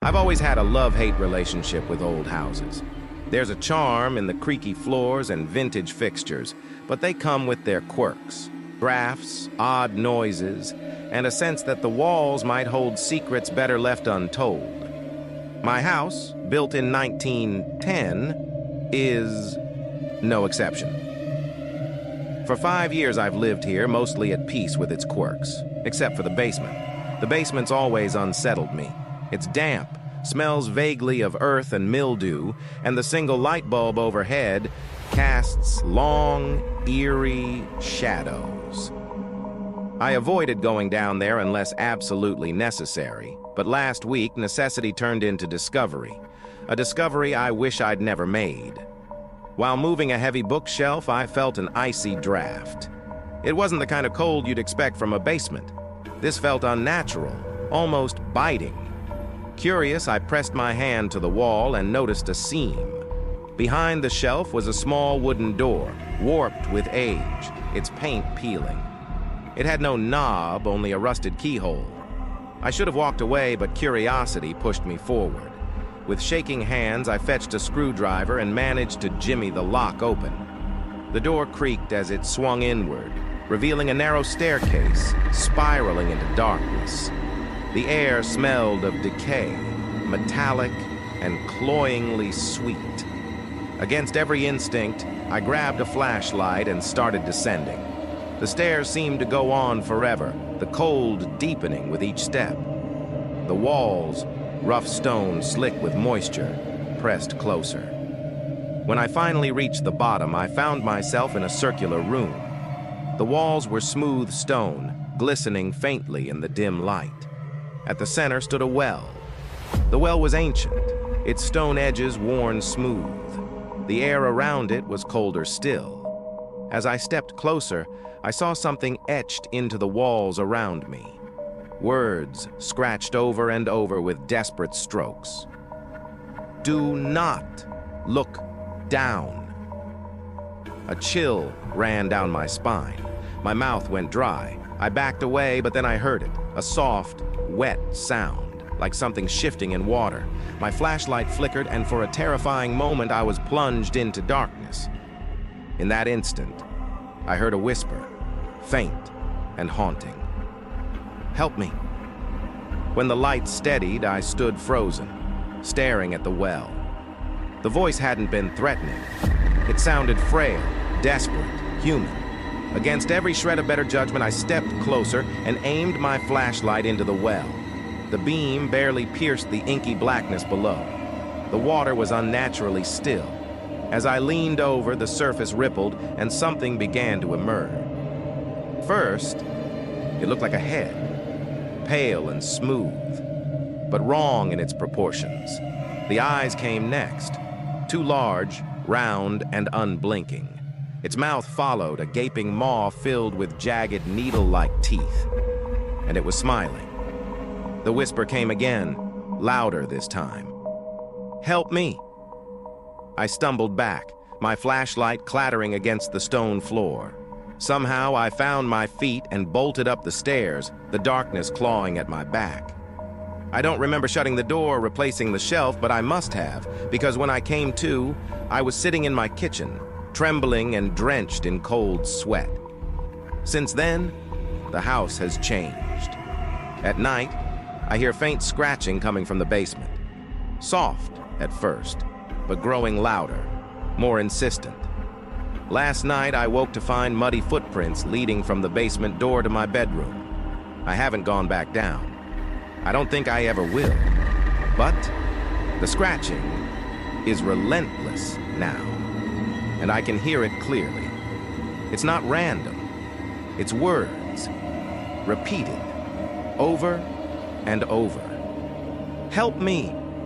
I've always had a love-hate relationship with old houses. There's a charm in the creaky floors and vintage fixtures, but they come with their quirks, drafts, odd noises, and a sense that the walls might hold secrets better left untold. My house, built in 1910, is no exception. For 5 years I've lived here, mostly at peace with its quirks, except for the basement. The basement's always unsettled me. It's damp, smells vaguely of earth and mildew, and the single light bulb overhead casts long, eerie shadows. I avoided going down there unless absolutely necessary, but last week necessity turned into discovery, a discovery I wish I'd never made. While moving a heavy bookshelf, I felt an icy draft. It wasn't the kind of cold you'd expect from a basement. This felt unnatural, almost biting. Curious, I pressed my hand to the wall and noticed a seam. Behind the shelf was a small wooden door, warped with age, its paint peeling. It had no knob, only a rusted keyhole. I should have walked away, but curiosity pushed me forward. With shaking hands, I fetched a screwdriver and managed to jimmy the lock open. The door creaked as it swung inward, revealing a narrow staircase spiraling into darkness. The air smelled of decay, metallic and cloyingly sweet. Against every instinct, I grabbed a flashlight and started descending. The stairs seemed to go on forever, the cold deepening with each step. The walls, rough stone slick with moisture, pressed closer. When I finally reached the bottom, I found myself in a circular room. The walls were smooth stone, glistening faintly in the dim light. At the center stood a well. The well was ancient, its stone edges worn smooth. The air around it was colder still. As I stepped closer, I saw something etched into the walls around me. Words scratched over and over with desperate strokes. Do not look down. A chill ran down my spine. My mouth went dry. I backed away, but then I heard it, a soft, wet sound, like something shifting in water. My flashlight flickered, and for a terrifying moment, I was plunged into darkness. In that instant, I heard a whisper, faint and haunting. Help me. When the light steadied, I stood frozen, staring at the well. The voice hadn't been threatening. It sounded frail, desperate, human. Against every shred of better judgment, I stepped closer and aimed my flashlight into the well. The beam barely pierced the inky blackness below. The water was unnaturally still. As I leaned over, the surface rippled and something began to emerge. First, it looked like a head, pale and smooth, but wrong in its proportions. The eyes came next, too large, round, and unblinking. Its mouth followed, a gaping maw filled with jagged, needle-like teeth. And it was smiling. The whisper came again, louder this time. Help me. I stumbled back, my flashlight clattering against the stone floor. Somehow I found my feet and bolted up the stairs, the darkness clawing at my back. I don't remember shutting the door or replacing the shelf, but I must have, because when I came to, I was sitting in my kitchen, trembling and drenched in cold sweat. Since then, the house has changed. At night, I hear faint scratching coming from the basement. Soft at first, but growing louder, more insistent. Last night, I woke to find muddy footprints leading from the basement door to my bedroom. I haven't gone back down. I don't think I ever will. But the scratching is relentless now, and I can hear it clearly. It's not random. It's words, repeated, over and over. Help me.